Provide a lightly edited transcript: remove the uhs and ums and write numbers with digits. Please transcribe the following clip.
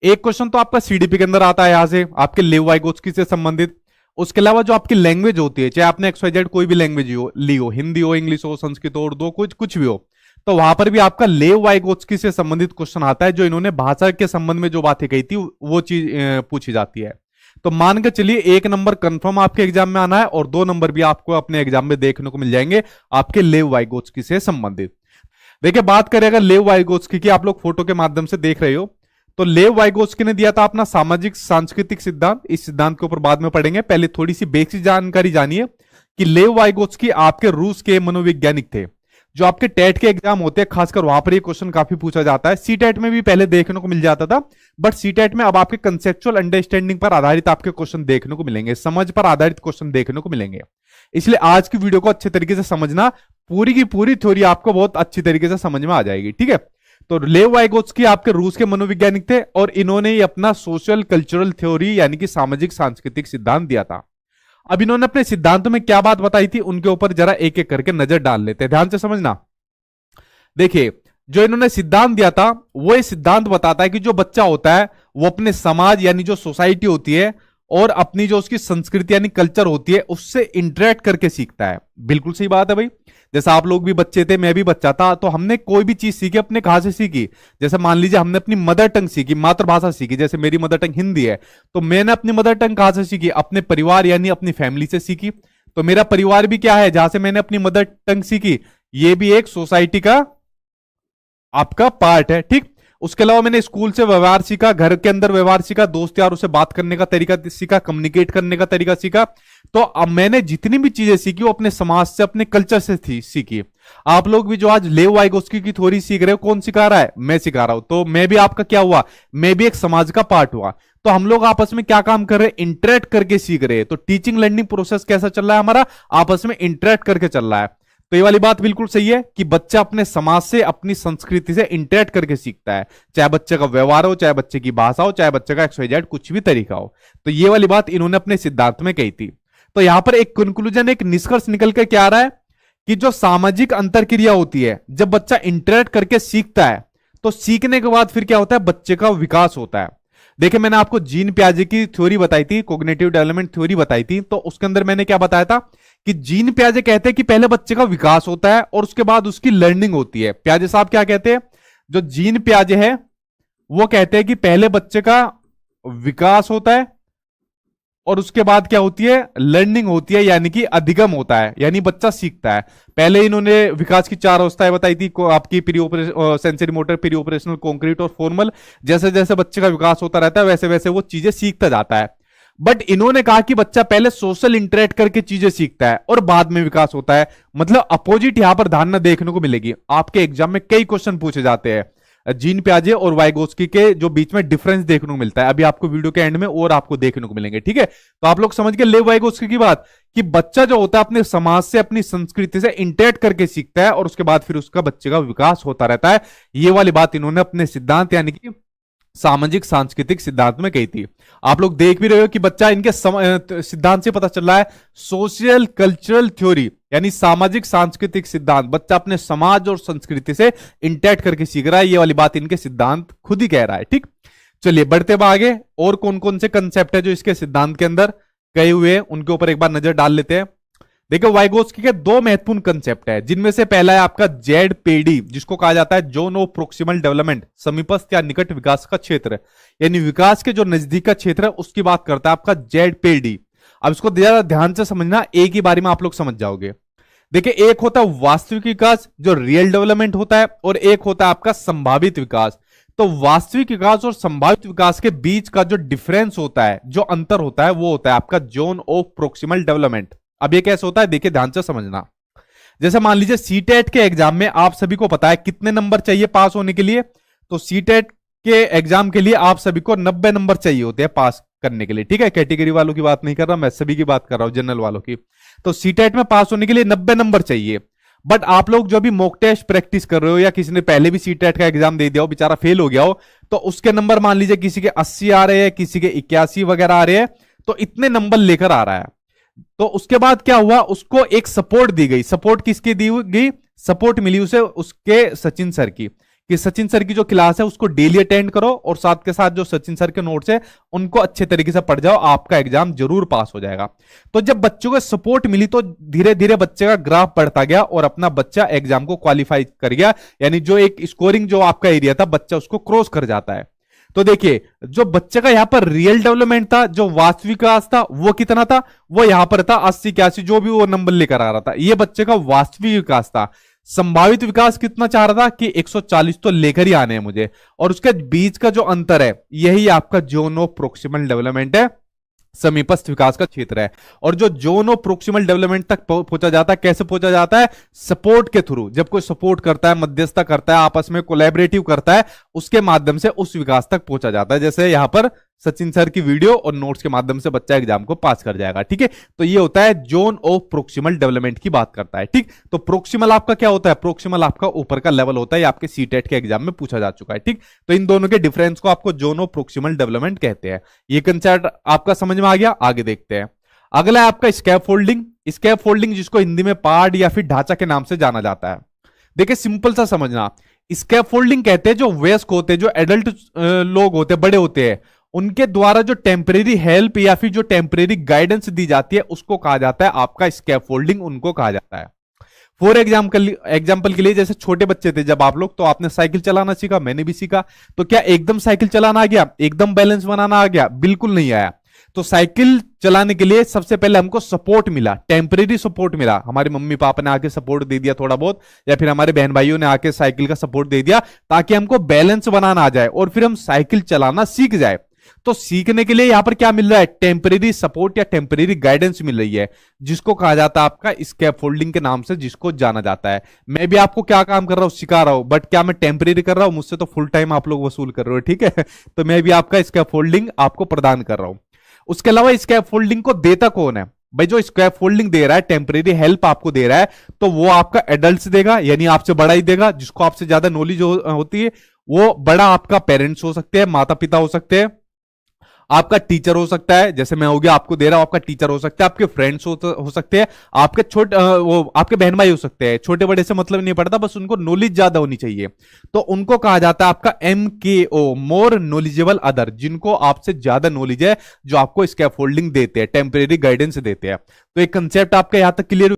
एक क्वेश्चन तो आपका सीडीपी के अंदर आता है, यहां से आपके लेव वाइगोत्स्की से संबंधित। उसके अलावा जो आपकी लैंग्वेज होती है, चाहे आपने XYZ कोई भी लैंग्वेज ली हो, हिंदी हो, इंग्लिश हो, संस्कृत हो, उर्दू, कुछ भी हो, तो वहां पर भी आपका लेव वाइगोत्स्की से संबंधित क्वेश्चन आता है, जो इन्होंने भाषा के संबंध में जो बातें कही थी वो चीज पूछी जाती है। तो मान के चलिए 1 नंबर कंफर्म आपके एग्जाम में आना है, और 2 नंबर भी आपको अपने एग्जाम में देखने को मिल जाएंगे आपके लेव वाइगोत्स्की से संबंधित। देखिए, बात करें अगर लेव वाइगोत्स्की की, आप लोग फोटो के माध्यम से देख रहे हो, तो लेव वाइगोत्स्की ने दिया था अपना सामाजिक सांस्कृतिक सिद्धांत। इस सिद्धांत के ऊपर बाद में पढ़ेंगे, पहले थोड़ी सी बेसिक जानकारी जानिए कि लेव वाइगोत्स्की आपके रूस के मनोवैज्ञानिक थे। जो आपके टेट के एग्जाम होते हैं, खासकर वहां पर ये क्वेश्चन काफी पूछा जाता है। सीटेट में भी पहले देखने को मिल जाता था, बट सीटेट में अब आपके कंसेप्चुअल अंडरस्टैंडिंग पर आधारित आपके क्वेश्चन देखने को मिलेंगे, समझ पर आधारित क्वेश्चन देखने को मिलेंगे। इसलिए आज की वीडियो को अच्छे तरीके से समझना, पूरी की पूरी थ्योरी आपको बहुत अच्छी तरीके से समझ में आ जाएगी, ठीक है। तो लेव वाइगोत्स्की आपके रूस के मनोवैज्ञानिक थे, और इन्होंने ही अपना सोशल कल्चरल थ्योरी यानी कि सामाजिक सांस्कृतिक सिद्धांत दिया था। अब इन्होंने अपने सिद्धांतों में क्या बात बताई थी, उनके ऊपर जरा एक एक करके नजर डाल लेते हैं, ध्यान से समझना। देखिए, जो इन्होंने सिद्धांत दिया था, वो ये सिद्धांत बताता है कि जो बच्चा होता है वो अपने समाज यानी जो सोसाइटी होती है और अपनी जो उसकी संस्कृति यानी कल्चर होती है, उससे इंटरेक्ट करके सीखता है। बिल्कुल सही बात है भाई। जैसे आप लोग भी बच्चे थे, मैं भी बच्चा था, तो हमने कोई भी चीज सीखी अपने कहां से सीखी। जैसे मान लीजिए हमने अपनी मदर टंग सीखी, मातृभाषा सीखी, जैसे मेरी मदर टंग हिंदी है, तो मैंने अपनी मदर टंग कहां से सीखी, अपने परिवार यानी अपनी फैमिली से सीखी। तो मेरा परिवार भी क्या है, जहां से मैंने अपनी मदर टंग सीखी, ये भी एक सोसाइटी का आपका पार्ट है, ठीक। उसके अलावा मैंने स्कूल से व्यवहार सीखा, घर के अंदर व्यवहार सीखा, दोस्त यारों से बात करने का तरीका सीखा, कम्युनिकेट करने का तरीका सीखा। तो अब मैंने जितनी भी चीजें सीखी वो अपने समाज से, अपने कल्चर से सीखी। आप लोग भी जो आज लेव वाइगोत्स्की की थ्योरी सीख रहे हो, कौन सिखा रहा है, मैं सिखा रहा हूं। तो मैं भी आपका क्या हुआ, मैं भी एक समाज का पार्ट हुआ। तो हम लोग आपस में क्या काम कर रहे हैं, इंटरेक्ट करके सीख रहे हैं। तो टीचिंग लर्निंग प्रोसेस कैसा चल रहा है हमारा, आपस में इंटरेक्ट करके चल रहा है। तो ये वाली बात बिल्कुल सही है कि बच्चा अपने समाज से, अपनी संस्कृति से इंटरेक्ट करके सीखता है, चाहे बच्चे का व्यवहार हो, चाहे बच्चे की भाषा हो, चाहे बच्चे का XYZ कुछ भी तरीका हो। तो ये वाली बात इन्होंने अपने सिद्धांत में कही थी। तो यहां पर एक कंक्लूजन, एक निष्कर्ष निकल के क्या आ रहा है कि जो सामाजिक अंतरक्रिया होती है, जब बच्चा इंटरेक्ट करके सीखता है, तो सीखने के बाद फिर क्या होता है, बच्चे का विकास होता है। देखिए, मैंने आपको जीन पियाजे की थ्योरी बताई थी, कॉग्निटिव डेवलपमेंट थ्योरी बताई थी। तो उसके अंदर मैंने क्या बताया था कि जीन पियाजे कहते हैं कि पहले बच्चे का विकास होता है और उसके बाद उसकी लर्निंग होती है। पियाजे साहब क्या कहते हैं, जो जीन पियाजे है वो कहते हैं कि पहले बच्चे का विकास होता है और उसके बाद क्या होती है, लर्निंग होती है, यानी कि अधिगम होता है, यानी बच्चा सीखता है। पहले इन्होंने विकास की 4 अवस्थाएं बताई थी, आपकी pre operation, sensory motor, pre operational, concrete और फॉर्मल। जैसे जैसे बच्चे का विकास होता रहता है, वैसे वैसे वो चीजें सीखता जाता है। बट इन्होंने कहा कि बच्चा पहले सोशल इंटरेक्ट करके चीजें सीखता है और बाद में विकास होता है। मतलब अपोजिट यहां पर धारणा देखने को मिलेगी। आपके एग्जाम में कई क्वेश्चन पूछे जाते हैं, जीन पियाजे और वाइगोत्स्की के जो बीच में डिफरेंस देखने को मिलता है, अभी आपको वीडियो के एंड में और आपको देखने को मिलेंगे, ठीक है। तो आप लोग समझ गए लेव वाइगोत्स्की की बात, कि बच्चा जो होता है अपने समाज से, अपनी संस्कृति से इंटरेक्ट करके सीखता है और उसके बाद फिर उसका बच्चे का विकास होता रहता है। ये वाली बात इन्होंने अपने सिद्धांत यानी कि सामाजिक सांस्कृतिक सिद्धांत में कही थी। आप लोग देख भी रहे हो कि बच्चा इनके सिद्धांत से पता चल रहा है, सोशल कल्चरल थ्योरी यानी सामाजिक सांस्कृतिक सिद्धांत, बच्चा अपने समाज और संस्कृति से इंटरेक्ट करके सीख रहा है। ये वाली बात इनके सिद्धांत खुद ही कह रहा है, ठीक। चलिए बढ़ते हुए आगे, और कौन कौन से कंसेप्ट है जो इसके सिद्धांत के अंदर कहे हुए हैं, उनके ऊपर एक बार नजर डाल लेते हैं। देखो, वाइगोत्स्की के 2 महत्वपूर्ण कंसेप्ट है, जिनमें से पहला है आपका ZPD, जिसको कहा जाता है जोन ऑफ प्रोक्सिमल डेवलपमेंट, समीपस्थ या निकट विकास का क्षेत्र, यानी विकास के जो नजदीक का क्षेत्र है उसकी बात करता है आपका ZPD। अब इसको ज्यादा ध्यान से समझना, एक ही बारी में आप लोग समझ जाओगे। देखिए, एक होता है वास्तविक विकास जो रियल डेवलपमेंट होता है, और एक होता है आपका संभावित विकास। तो वास्तविक विकास और संभावित विकास के बीच का जो डिफरेंस होता है, जो अंतर होता है, वो होता है आपका जोन ऑफ प्रोक्सिमल डेवलपमेंट। अब ये कैसे होता है, देखिए ध्यान से समझना। जैसे मान लीजिए सीटेट के एग्जाम में आप सभी को पता है कितने नंबर चाहिए पास होने के लिए, तो सीटेट के एग्जाम के लिए आप सभी को 90 नंबर चाहिए होते हैं पास करने के लिए, ठीक है। कैटेगरी वालों की बात नहीं कर रहा मैं, सभी की बात कर रहा हूं, जनरल वालों की। तो सीटेट में पास होने के लिए 90 नंबर चाहिए। बट आप लोग जो भी मॉक टेस्ट प्रैक्टिस कर रहे हो, या किसी ने पहले भी सीटेट का एग्जाम दे दिया हो, बेचारा फेल हो गया हो, तो उसके नंबर मान लीजिए किसी के 80 आ रहे हैं, किसी के 81 वगैरह आ रहे हैं, तो इतने नंबर लेकर आ रहा है। तो उसके बाद क्या हुआ, उसको एक सपोर्ट दी गई। सपोर्ट किसकी दी गई, सपोर्ट मिली उसे उसके सचिन सर की, कि सचिन सर की जो क्लास है उसको डेली अटेंड करो और साथ के साथ जो सचिन सर के नोट्स है उनको अच्छे तरीके से पढ़ जाओ, आपका एग्जाम जरूर पास हो जाएगा। तो जब बच्चों को सपोर्ट मिली तो धीरे धीरे बच्चे का ग्राफ बढ़ता गया और अपना बच्चा एग्जाम को क्वालिफाई कर गया, यानी जो एक स्कोरिंग जो आपका एरिया था बच्चा उसको क्रॉस कर जाता है। तो देखिए जो बच्चे का यहां पर रियल डेवलपमेंट था, जो वास्तविक विकास था वो कितना था, वो यहां पर था 80 81, जो भी वो नंबर लेकर आ रहा था, ये बच्चे का वास्तविक विकास था। संभावित विकास कितना चाह रहा था कि 140 तो लेकर ही आने हैं मुझे, और उसके बीच का जो अंतर है यही आपका जोन ऑफ प्रोक्सिमल डेवलपमेंट है, समीपस्थ विकास का क्षेत्र है। और जो जोन ऑफ प्रोक्सिमल डेवलपमेंट तक पहुंचा जाता है, कैसे पहुंचा जाता है, सपोर्ट के थ्रू। जब कोई सपोर्ट करता है, मध्यस्थता करता है, आपस में कोलैबोरेटिव करता है, उसके माध्यम से उस विकास तक पहुंचा जाता है। जैसे यहां पर सचिन सर की वीडियो और नोट्स के माध्यम से बच्चा एग्जाम को पास कर जाएगा। ठीक है, तो ये होता है जोन ऑफ प्रोक्सिमल डेवलपमेंट की बात करता है। ठीक, तो प्रोक्सिमल आपका क्या होता है, प्रोक्सिमल आपका ऊपर का लेवल होता है, आपके सीटेट के एग्जाम में पूछा जा चुका है। ठीक, तो इन दोनों के डिफरेंस को आपको जोन ऑफ प्रोक्सिमल डेवलपमेंट कहते हैं। ये कंसेप्ट आपका समझ में आ गया, आगे देखते हैं। अगला है आपका स्कैप फोल्डिंग। स्कैप फोल्डिंग जिसको हिंदी में पार्ट या फिर ढांचा के नाम से जाना जाता है। देखिए सिंपल सा समझना, स्कैप फोल्डिंग कहते हैं जो वयस्क होते हैं, जो एडल्ट लोग होते हैं, बड़े होते हैं, उनके द्वारा जो टेम्परेरी हेल्प या फिर जो टेम्परेरी गाइडेंस दी जाती है उसको कहा जाता है आपका स्कैफोल्डिंग, उनको कहा जाता है। फॉर एग्जाम्पल के लिए जैसे छोटे बच्चे थे जब आप लोग, तो आपने साइकिल चलाना सीखा, मैंने भी सीखा, तो क्या एकदम साइकिल चलाना आ गया, एकदम बैलेंस बनाना आ गया? बिल्कुल नहीं आया। तो साइकिल चलाने के लिए सबसे पहले हमको सपोर्ट मिला, टेम्परेरी सपोर्ट मिला, हमारे मम्मी पापा ने आके सपोर्ट दे दिया थोड़ा बहुत, या फिर हमारे बहन भाइयों ने आके साइकिल का सपोर्ट दे दिया ताकि हमको बैलेंस बनाना आ जाए और फिर हम साइकिल चलाना सीख जाए। तो सीखने के लिए यहां पर क्या मिल रहा है, टेम्परेरी सपोर्ट या टेम्परेरी गाइडेंस मिल रही है, जिसको कहा जाता है आपका स्कैफोल्डिंग के नाम से, जिसको जाना जाता है। मैं भी आपको क्या काम कर रहा हूं, सिखा रहा हूं, बट क्या मैं टेम्परेरी कर रहा हूं? मुझसे तो फुल टाइम आप लोग वसूल कर रहे हो। ठीक है, तो मैं भी आपका स्कैफोल्डिंग आपको प्रदान कर रहा हूं। उसके अलावा स्कैफोल्डिंग को देता कौन है भाई? जो स्कैफोल्डिंग दे रहा है, टेम्परेरी हेल्प आपको दे रहा है, तो वो आपका एडल्ट देगा, यानी आपसे बड़ा ही देगा। जिसको आपसे ज्यादा नॉलेज होती है वो बड़ा आपका पेरेंट्स हो सकते हैं, माता पिता हो सकते हैं, आपका टीचर हो सकता है, जैसे मैं हो गया आपको दे रहा हूं, आपका टीचर हो सकता है, आपके फ्रेंड्स हो सकते हैं, आपके वो आपके बहन भाई हो सकते हैं। छोटे बड़े से मतलब नहीं पड़ता, बस उनको नॉलेज ज्यादा होनी चाहिए, तो उनको कहा जाता है आपका MKO, मोर नॉलेजेबल अदर, जिनको आपसे ज्यादा नॉलेज है, जो आपको स्कैफोल्डिंग देते हैं, टेम्परेरी गाइडेंस देते हैं। तो एक कंसेप्ट आपका यहां तक क्लियर